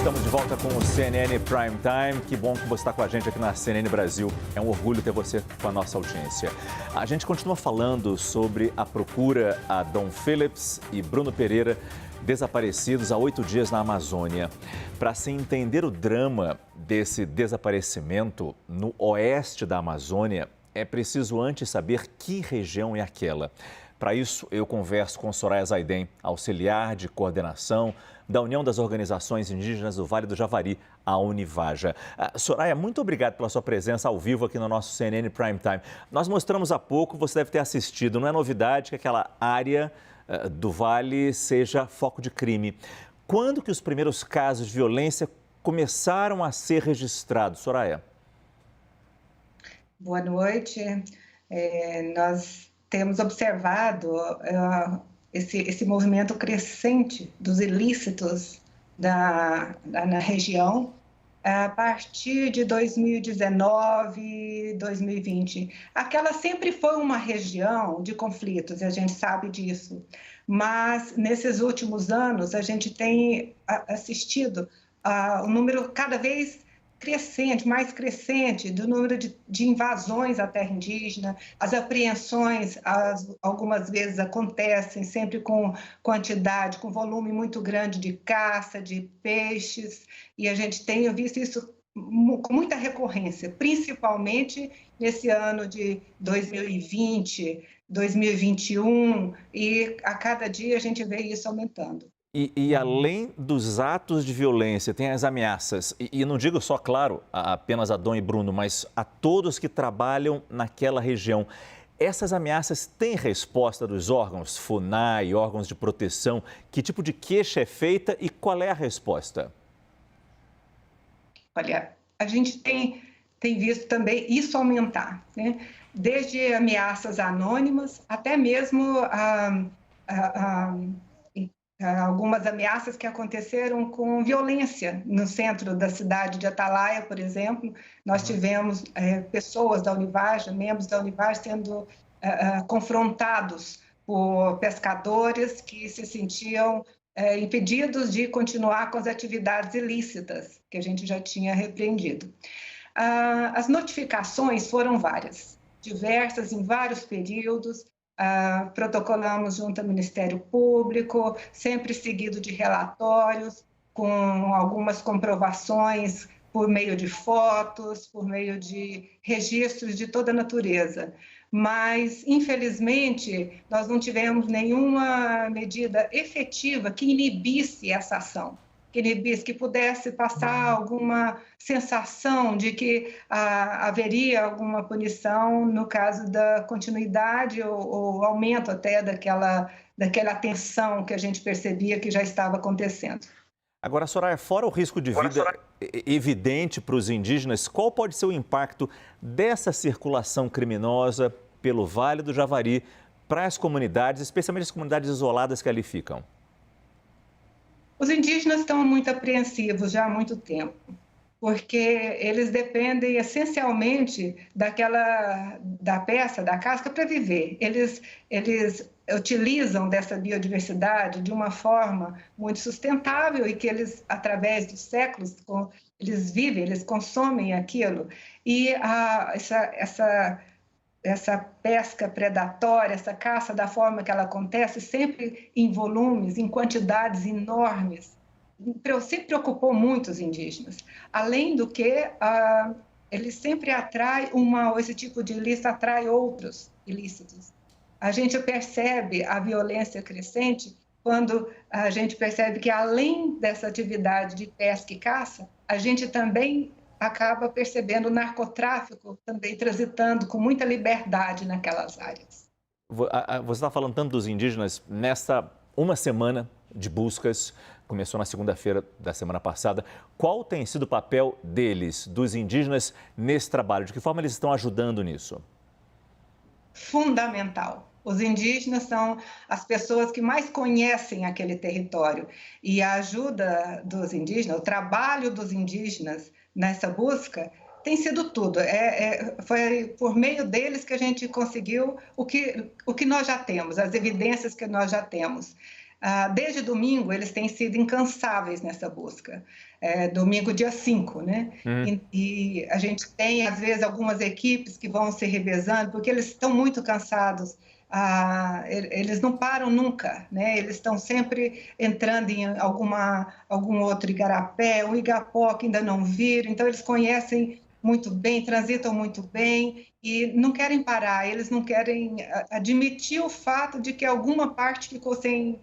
Estamos de volta com o CNN Prime Time. Que bom que você está com a gente aqui na CNN Brasil. É um orgulho ter você com a nossa audiência. A gente continua falando sobre a procura a Dom Phillips e Bruno Pereira, desaparecidos há 8 dias na Amazônia. Para se entender o drama desse desaparecimento no oeste da Amazônia, é preciso antes saber que região é aquela. Para isso, eu converso com Soraya Zaiden, auxiliar de coordenação da União das Organizações Indígenas do Vale do Javari, a Univaja. Soraya, muito obrigado pela sua presença ao vivo aqui no nosso CNN Prime Time. Nós mostramos há pouco, você deve ter assistido, não é novidade que aquela área do Vale seja foco de crime. Quando que os primeiros casos de violência começaram a ser registrados, Soraya? Boa noite. Nós temos observado esse movimento crescente dos ilícitos na região a partir de 2019, 2020. Aquela sempre foi uma região de conflitos, e a gente sabe disso. Mas, nesses últimos anos, a gente tem assistido a um número cada vez crescente, mais crescente, do número de invasões à terra indígena. As apreensões, algumas vezes acontecem sempre com quantidade, com volume muito grande de caça, de peixes, e a gente tem visto isso com muita recorrência, principalmente nesse ano de 2020, 2021, e a cada dia a gente vê isso aumentando. E além dos atos de violência, tem as ameaças. E não digo só, claro, apenas a Dom e Bruno, mas a todos que trabalham naquela região. Essas ameaças têm resposta dos órgãos, FUNAI, órgãos de proteção? Que tipo de queixa é feita e qual é a resposta? Olha, a gente tem visto também isso aumentar, né? Desde ameaças anônimas até mesmo algumas ameaças que aconteceram com violência no centro da cidade de Atalaia, por exemplo. Nós tivemos pessoas da Univaja, membros da Univaja, sendo confrontados por pescadores que se sentiam impedidos de continuar com as atividades ilícitas que a gente já tinha repreendido. As notificações foram várias, diversas em vários períodos. Protocolamos junto ao Ministério Público, sempre seguido de relatórios, com algumas comprovações por meio de fotos, por meio de registros de toda a natureza. Mas, infelizmente, nós não tivemos nenhuma medida efetiva que inibisse essa ação, que pudesse passar alguma sensação de que haveria alguma punição no caso da continuidade ou aumento até daquela tensão que a gente percebia que já estava acontecendo. Agora, Soraya, fora o risco de vida evidente para os indígenas, qual pode ser o impacto dessa circulação criminosa pelo Vale do Javari para as comunidades, especialmente as comunidades isoladas que ali ficam? Os indígenas estão muito apreensivos já há muito tempo, porque eles dependem essencialmente da peça, da casca para viver. Eles utilizam dessa biodiversidade de uma forma muito sustentável e que eles, através dos séculos, eles vivem, eles consomem aquilo. E essa pesca predatória, essa caça da forma que ela acontece, sempre em volumes, em quantidades enormes, sempre preocupou muito os indígenas. Além do que, ele sempre esse tipo de ilícito atrai outros ilícitos. A gente percebe a violência crescente quando a gente percebe que, além dessa atividade de pesca e caça, a gente também acaba percebendo o narcotráfico também transitando com muita liberdade naquelas áreas. Você está falando tanto dos indígenas nesta uma semana de buscas, começou na segunda-feira da semana passada. Qual tem sido o papel deles, dos indígenas, nesse trabalho? De que forma eles estão ajudando nisso? Fundamental. Os indígenas são as pessoas que mais conhecem aquele território. E a ajuda dos indígenas, o trabalho dos indígenas nessa busca tem sido tudo. Foi por meio deles que a gente conseguiu o que nós já temos, as evidências que nós já temos. Desde domingo, eles têm sido incansáveis nessa busca. Domingo, dia 5, né? E a gente tem, às vezes, algumas equipes que vão se revezando, porque eles estão muito cansados. Eles não param nunca, né? Eles estão sempre entrando em algum outro igarapé, um igapó que ainda não viram, então eles conhecem muito bem, transitam muito bem e não querem parar, eles não querem admitir o fato de que alguma parte ficou sem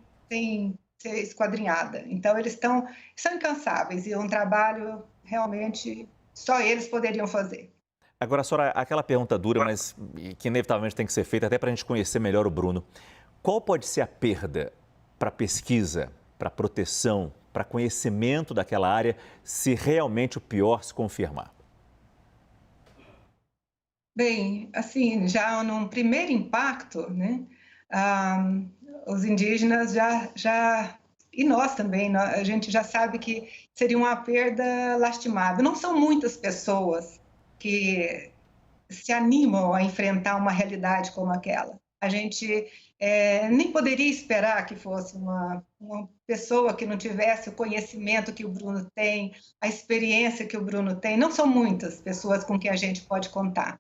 ser esquadrinhada. Então, são incansáveis e é um trabalho realmente só eles poderiam fazer. Agora, Soraya, aquela pergunta dura, mas que inevitavelmente tem que ser feita até para a gente conhecer melhor o Bruno. Qual pode ser a perda para pesquisa, para proteção, para conhecimento daquela área, se realmente o pior se confirmar? Bem, assim, já num primeiro impacto, né, os indígenas e nós também, a gente já sabe que seria uma perda lastimável. Não são muitas pessoas que se animam a enfrentar uma realidade como aquela. A gente nem poderia esperar que fosse uma pessoa que não tivesse o conhecimento que o Bruno tem, a experiência que o Bruno tem. Não são muitas pessoas com quem a gente pode contar.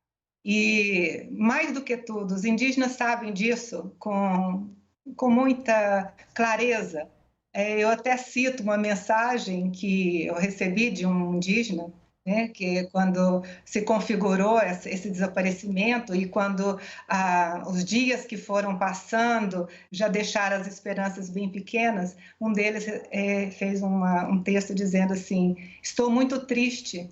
E, mais do que tudo, os indígenas sabem disso com muita clareza. Eu até cito uma mensagem que eu recebi de um indígena, né, que quando se configurou esse desaparecimento e quando os dias que foram passando já deixaram as esperanças bem pequenas, um deles fez um texto dizendo assim: estou muito triste,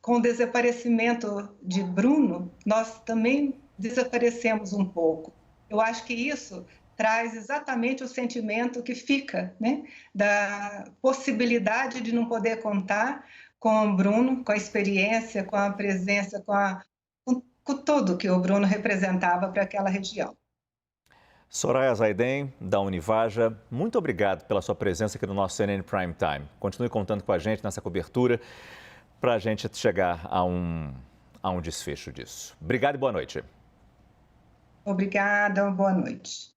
com o desaparecimento de Bruno, nós também desaparecemos um pouco. Eu acho que isso traz exatamente o sentimento que fica, né, da possibilidade de não poder contar com o Bruno, com a experiência, com a presença, com tudo que o Bruno representava para aquela região. Soraya Zaiden, da Univaja, muito obrigado pela sua presença aqui no nosso CNN Prime Time. Continue contando com a gente nessa cobertura para a gente chegar a um desfecho disso. Obrigado e boa noite. Obrigada, boa noite.